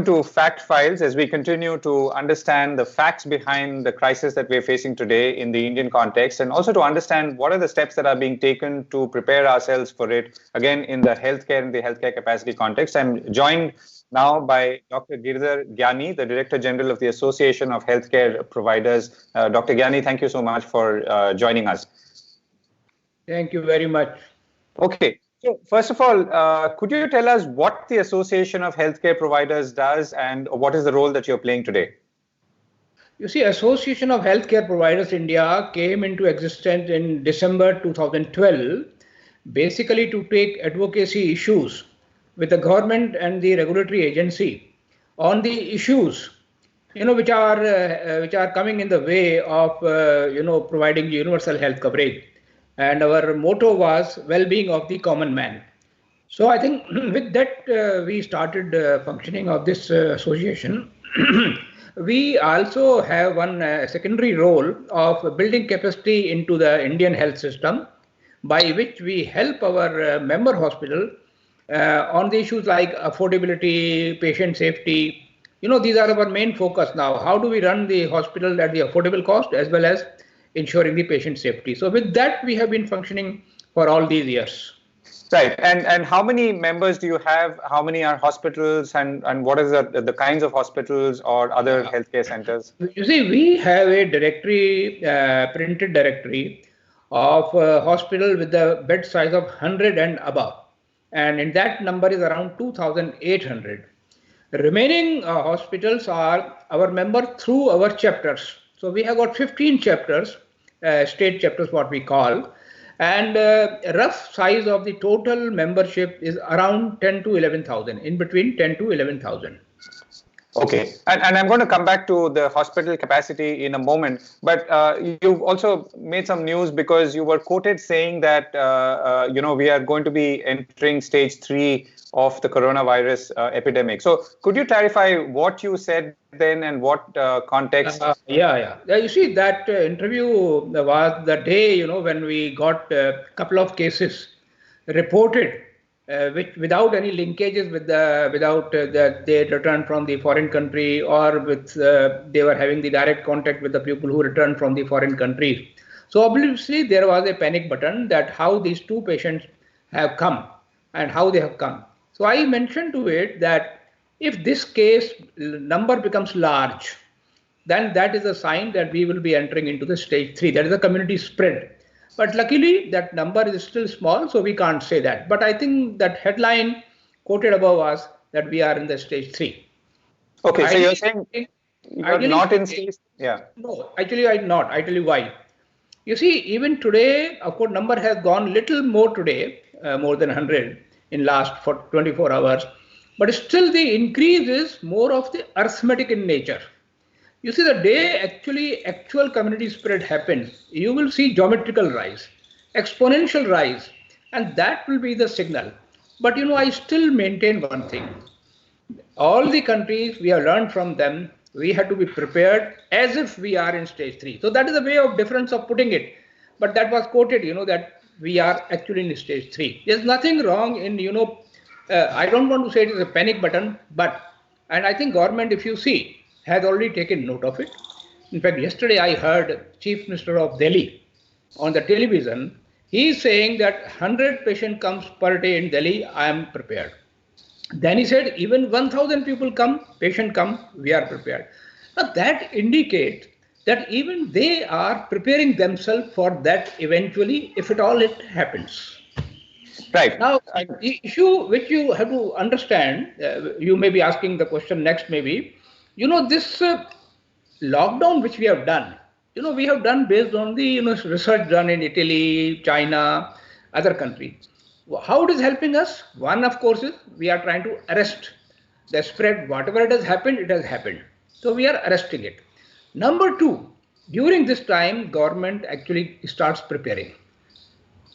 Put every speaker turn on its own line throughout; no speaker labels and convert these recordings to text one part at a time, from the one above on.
to Fact Files as we continue to understand the facts behind the crisis that we're facing today in the Indian context, and also to understand what are the steps that are being taken to prepare ourselves for it, again, in the healthcare capacity context. I'm joined now by Dr. Girdhar Gyani, the Director General of the Association of Healthcare Providers. Dr. Gyani, thank you so much for joining us.
Thank you very much.
Okay. So first of all, could you tell us what the Association of Healthcare Providers does and what is the role that you're playing today?
You see, Association of Healthcare Providers India came into existence in December 2012, basically to take advocacy issues with the government and the regulatory agency on the issues, which are coming in the way of, providing universal health coverage. And our motto was well-being of the common man. So I think with that, we started functioning of this association. We also have one secondary role of building capacity into the Indian health system, by which we help our member hospital on the issues like affordability, patient safety. These are our main focus now. How do we run the hospital at the affordable cost as well as ensuring the patient safety? So with that, we have been functioning for all these years.
Right. And how many members do you have? How many are hospitals, and what is the kinds of hospitals or other healthcare centers?
You see, we have a directory, printed directory of hospital with the bed size of 100 and above. And in that number is around 2,800. Remaining hospitals are our member through our chapters. So we have got 15 chapters, state chapters, what we call, and rough size of the total membership is around 10 to 11,000, in between 10 to 11,000.
Okay, and I'm going to come back to the hospital capacity in a moment, but you've also made some news because you were quoted saying that, we are going to be entering stage 3 of the coronavirus epidemic. So could you clarify what you said then and what context?
You see, that interview was the day, when we got a couple of cases reported, which without any linkages with that they returned from the foreign country, or with they were having the direct contact with the people who returned from the foreign countries. So obviously there was a panic button that how these two patients have come and how they have come. So I mentioned to it that if this case number becomes large, then that is a sign that we will be entering into the stage 3. That is a community spread. But luckily, that number is still small, so we can't say that. But I think that headline quoted above was that we are in the stage 3.
Okay, so you're saying you're not in stage? Yeah.
No, actually I'm not. I tell you why. You see, even today, of course, number has gone little more today, more than 100 in last 24 hours. But still the increase is more of the arithmetic in nature. You see, the day actual community spread happens, you will see geometrical rise, exponential rise, and that will be the signal. But I still maintain one thing. All the countries, we have learned from them, we have to be prepared as if we are in stage 3. So that is a way of difference of putting it. But that was quoted, that we are actually in stage 3. There's nothing wrong in, I don't want to say it is a panic button, and I think government, if you see, has already taken note of it. In fact, yesterday I heard Chief Minister of Delhi on the television. He is saying that 100 patient comes per day in Delhi, I am prepared. Then he said, even 1,000 patient come, we are prepared. Now that indicates that even they are preparing themselves for that eventually, if at all it happens.
Right.
Now, the issue which you have to understand, you may be asking the question next maybe, this lockdown which we have done, we have done based on the research done in Italy, China, other countries. How it is helping us? One, of course, is we are trying to arrest the spread. Whatever it has happened. So we are arresting it. Number 2, during this time, government actually starts preparing.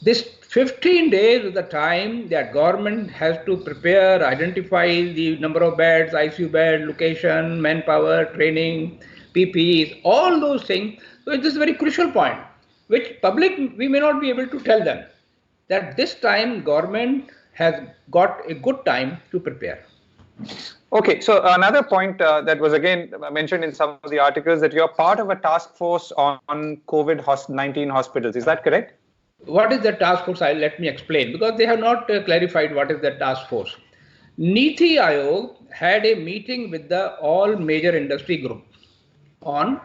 This 15 days is the time that government has to prepare, identify the number of beds, ICU bed, location, manpower, training, PPEs, all those things. So this is a very crucial point, which public, we may not be able to tell them that this time government has got a good time to prepare.
Okay, so another point that was again mentioned in some of the articles, that you're part of a task force on COVID-19 hospitals. Is that correct?
What is the task force? Let me explain, because they have not clarified what is the task force. Niti Aayog had a meeting with the all major industry group on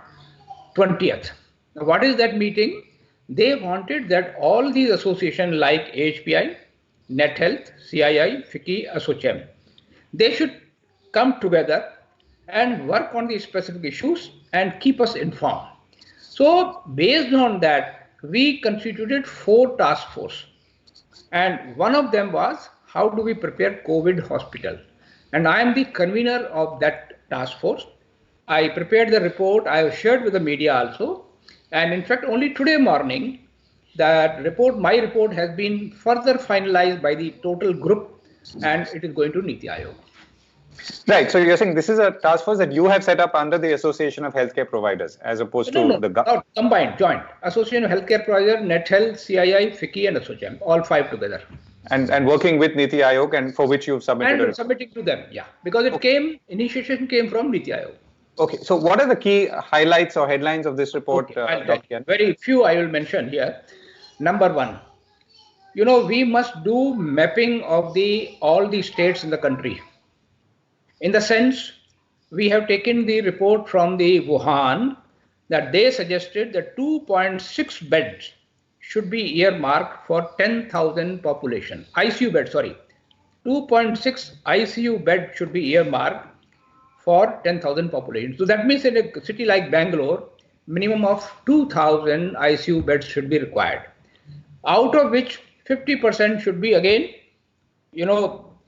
20th. Now, what is that meeting? They wanted that all these associations like HPI, Net Health, CII, FICCI, ASSOCHAM, they should come together and work on the specific issues and keep us informed. So based on that, we constituted 4 task force, and one of them was how do we prepare COVID hospital, and I am the convener of that task force. I prepared the report, I have shared with the media also, and in fact only today morning that report, my report, has been further finalized by the total group, and it is going to Niti Aayog.
Right. So you're saying this is a task force that you have set up under the Association of Healthcare Providers, as opposed to the
not combined, joint. Association of Healthcare Providers, Net Health, CII, FICCI, and ASSOCHAM, all 5 together.
And working with Niti Aayog, and for which you've submitted.
And submitting to them, yeah, because it came, initiation came from Niti Aayog.
Okay. So what are the key highlights or headlines of this report, Dr. Gyani?
Very few I will mention here. Number 1, we must do mapping of all the states in the country. In the sense, we have taken the report from the Wuhan that they suggested that 2.6 beds should be earmarked for 10,000 population. ICU beds, sorry. 2.6 ICU beds should be earmarked for 10,000 population. So that means in a city like Bangalore, minimum of 2,000 ICU beds should be required, out of which 50% should be again,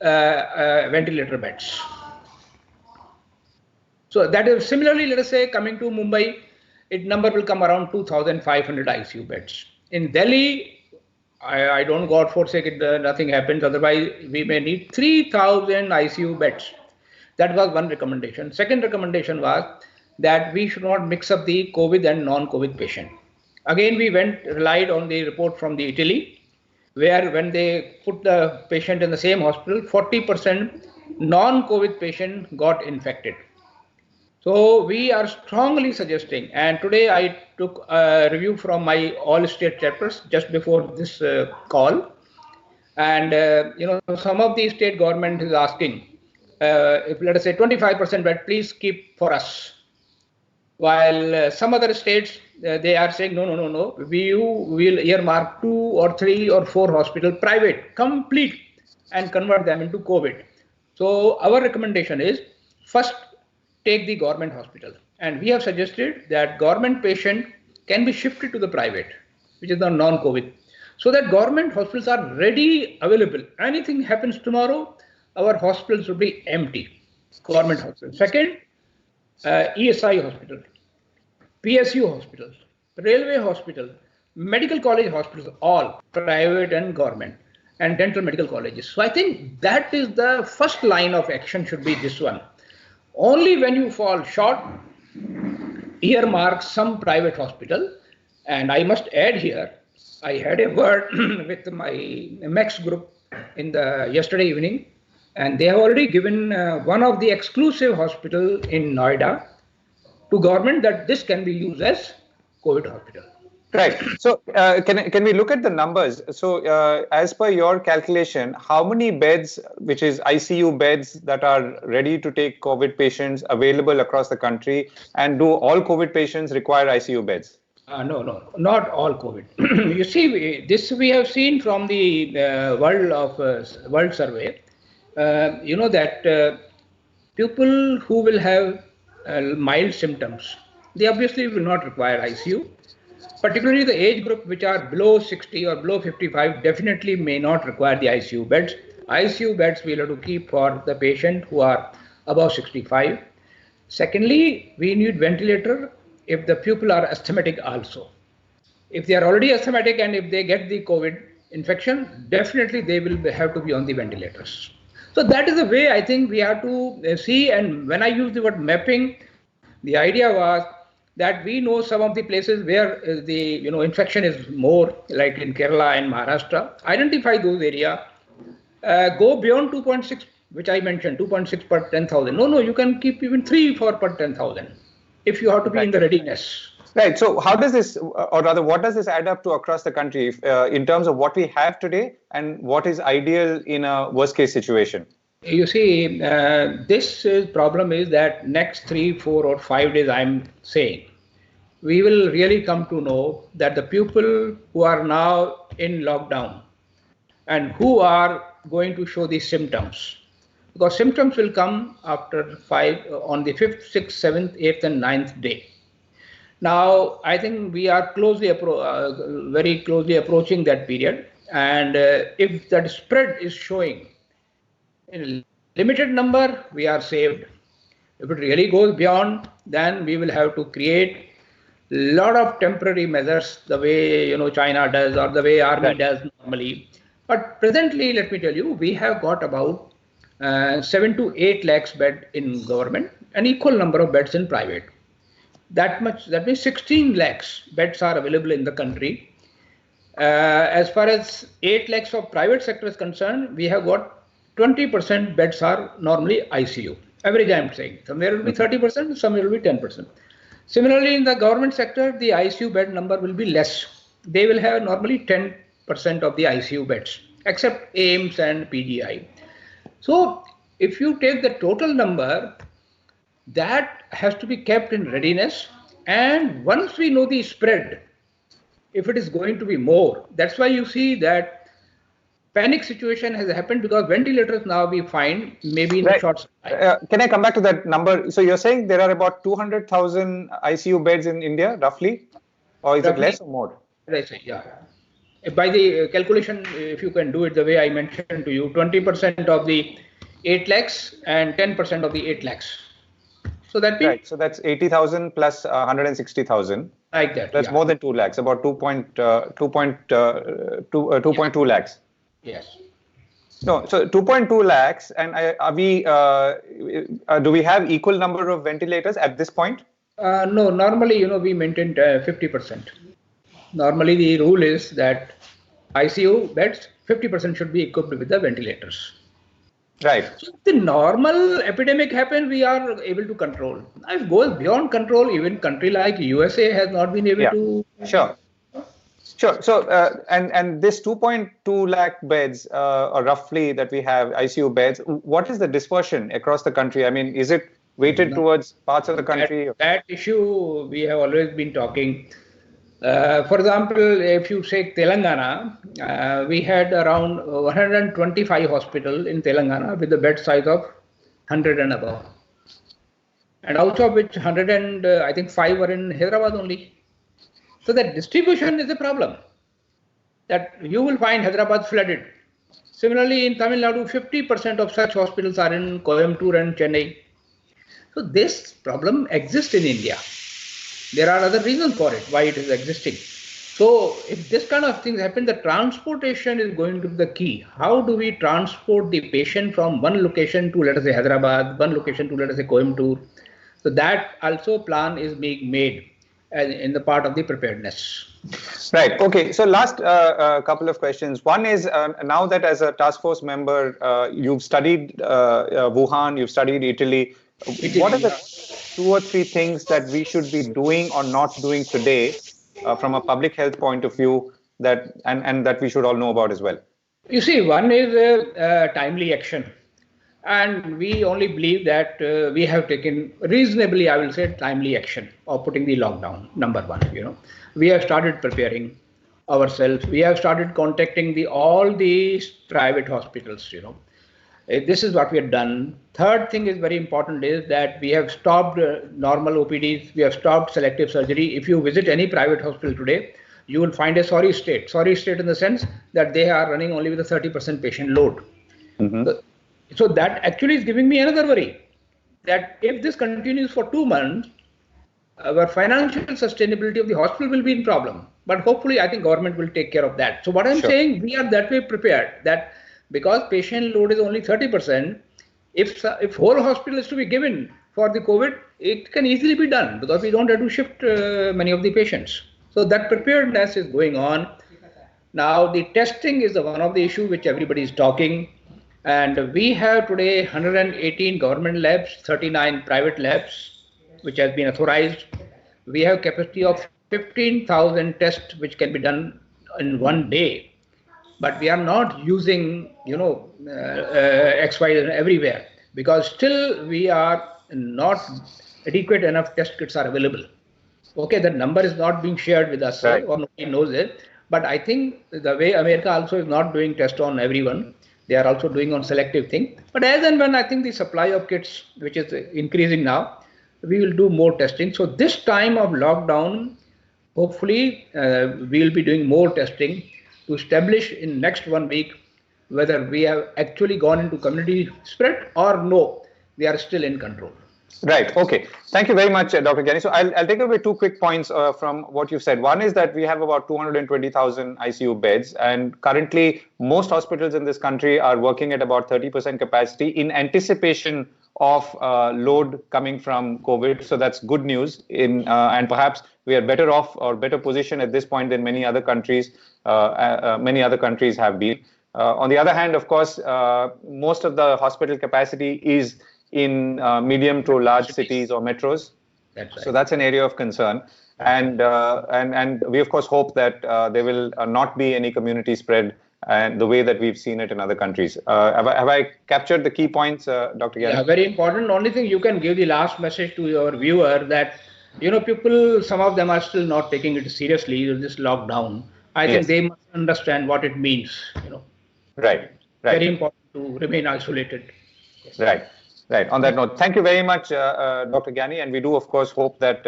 ventilator beds. So that is similarly, let us say, coming to Mumbai, number will come around 2,500 ICU beds. In Delhi, I don't, God forsake it, nothing happens. Otherwise, we may need 3,000 ICU beds. That was one recommendation. Second recommendation was that we should not mix up the COVID and non-COVID patient. Again, we relied on the report from the Italy, where when they put the patient in the same hospital, 40% non-COVID patient got infected. So we are strongly suggesting, and today I took a review from my all state chapters just before this call, and some of the state government is asking, if let us say 25% bed, please keep for us, while some other states they are saying no, we will earmark 2 or 3 or 4 hospital private complete and convert them into COVID. So our recommendation is first, take the government hospital, and we have suggested that government patient can be shifted to the private, which is the non-COVID, so that government hospitals are ready, available. Anything happens tomorrow, our hospitals will be empty. Government hospitals. Second, ESI hospital, PSU hospitals, railway hospital, medical college hospitals, all private and government, and dental medical colleges. So I think that is the first line of action, should be this one. Only when you fall short, earmark some private hospital. And I must add here, I had a word with my MEX group yesterday evening, and they have already given one of the exclusive hospital in Noida to government, that this can be used as COVID hospital.
Right. So can we look at the numbers? So as per your calculation, how many beds, which is ICU beds, that are ready to take COVID patients available across the country, and do all COVID patients require ICU beds?
No, not all COVID. You see, this we have seen from the World Survey. That people who will have mild symptoms, they obviously will not require ICU. Particularly the age group which are below 60 or below 55 definitely may not require the ICU beds. ICU beds we will have to keep for the patient who are above 65. Secondly, we need ventilator if the people are asthmatic also. If they are already asthmatic and if they get the COVID infection, definitely they will have to be on the ventilators. So that is the way I think we have to see. And when I use the word mapping, the idea was that we know some of the places where the infection is more, like in Kerala and Maharashtra. Identify those areas, go beyond 2.6 which I mentioned, 2.6 per 10,000. No, you can keep even 3 for per 10,000 if you have to be in the readiness.
Right. So how does this, or rather, what does this add up to across the country in terms of what we have today and what is ideal in a worst case situation?
You see, this problem is that next 3, 4 or 5 days, I'm saying, we will really come to know that the people who are now in lockdown and who are going to show these symptoms, because symptoms will come after 5 on the 5th, 6th, 7th, 8th and 9th day. Now, I think we are very closely approaching that period, and if that spread is showing in a limited number, we are saved. If it really goes beyond, then we will have to create a lot of temporary measures, the way China does or the way Army does normally. But presently, let me tell you, we have got about 7 to 8 lakhs bed in government and equal number of beds in private. That means 16 lakhs beds are available in the country. As far as 8 lakhs of private sector is concerned, we have got 20% beds are normally ICU. Average, I am saying. Somewhere will be 30%, somewhere will be 10%. Similarly, in the government sector, the ICU bed number will be less. They will have normally 10% of the ICU beds, except AIMS and PGI. So, if you take the total number, that has to be kept in readiness. And once we know the spread, if it is going to be more, that's why you see that panic situation has happened, because ventilators now we find maybe in the short supply.
Can I come back to that number? So you're saying there are about 200,000 ICU beds in India, roughly? Or is it less or more?
Yeah. By the calculation, if you can do it the way I mentioned to you, 20% of the 8 lakhs and 10% of the 8 lakhs. So that means...
Right. So that's 80,000 plus 160,000.
Like that.
That's more than 2 lakhs, about 2.2 lakhs.
Yes.
No, so 2.2 lakhs, and do we have equal number of ventilators at this point?
No, normally, we maintain 50%. Normally, the rule is that ICU beds, 50% should be equipped with the ventilators.
Right.
So if the normal epidemic happens, we are able to control. If it goes beyond control, even country like USA has not been able to...
Sure. So, and this 2.2 lakh beds, or roughly that we have ICU beds, what is the dispersion across the country? I mean, is it weighted towards parts of the country?
That issue we have always been talking. For example, if you take Telangana, we had around 125 hospitals in Telangana with the bed size of 100 and above. And out of which 5 were in Hyderabad only. So that distribution is a problem, that you will find Hyderabad flooded. Similarly, in Tamil Nadu, 50% of such hospitals are in Coimbatore and Chennai. So this problem exists in India. There are other reasons for it, why it is existing. So if this kind of things happen, the transportation is going to be the key. How do we transport the patient from one location to, let us say, Hyderabad, one location to, let us say, Coimbatore? So that also plan is being made in the part of the preparedness.
Right. Okay. So last couple of questions. One is, now that as a task force member, you've studied Wuhan, you've studied Italy. What are the 2 or 3 things that we should be doing or not doing today from a public health point of view that and that we should all know about as well?
You see, one is timely action. And we only believe that we have taken reasonably, I will say, timely action of putting the lockdown, number one. We have started preparing ourselves. We have started contacting all these private hospitals. This is what we have done. Third thing is very important is that we have stopped normal OPDs. We have stopped selective surgery. If you visit any private hospital today, you will find a sorry state. Sorry state in the sense that they are running only with a 30% patient load.
Mm-hmm.
So that actually is giving me another worry, that if this continues for 2 months, our financial sustainability of the hospital will be in problem. But hopefully, I think government will take care of that. So what I'm saying, we are that way prepared, that because patient load is only 30%, if whole hospital is to be given for the COVID, it can easily be done because we don't have to shift many of the patients. So that preparedness is going on. Now, the testing is one of the issues which everybody is talking. And we have today 118 government labs, 39 private labs, which has been authorized. We have capacity of 15,000 tests, which can be done in one day. But we are not using, XY everywhere, because still we are not adequate enough test kits are available. Okay, that number is not being shared with us,
Right.
or nobody knows it. But I think the way America also is not doing test on everyone, they are also doing on selective thing. But as and when I think the supply of kits, which is increasing now, we will do more testing. So this time of lockdown, hopefully we will be doing more testing to establish in next 1 week whether we have actually gone into community spread or no, we are still in control.
Right. Okay. Thank you very much, Dr. Gyani. So I'll take away 2 quick points from what you've said. One is that we have about 220,000 ICU beds, and currently most hospitals in this country are working at about 30% capacity in anticipation of load coming from COVID. So that's good news. And perhaps we are better off or better positioned at this point than many other countries. Many other countries have been. On the other hand, of course, most of the hospital capacity is in medium to large cities or metros.
That's right.
So that's an area of concern. And we, of course, hope that there will not be any community spread and the way that we've seen it in other countries. Have I captured the key points, Dr. Gyani?
Yeah, very important. Only thing you can give the last message to your viewer that, people, some of them are still not taking it seriously, this lockdown. I think they must understand what it means,
Right.
Very important to remain isolated.
Yes. Right. On that note, thank you very much, Dr. Gyani. And we do, of course, hope that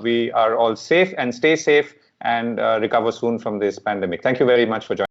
we are all safe and stay safe and recover soon from this pandemic. Thank you very much for joining.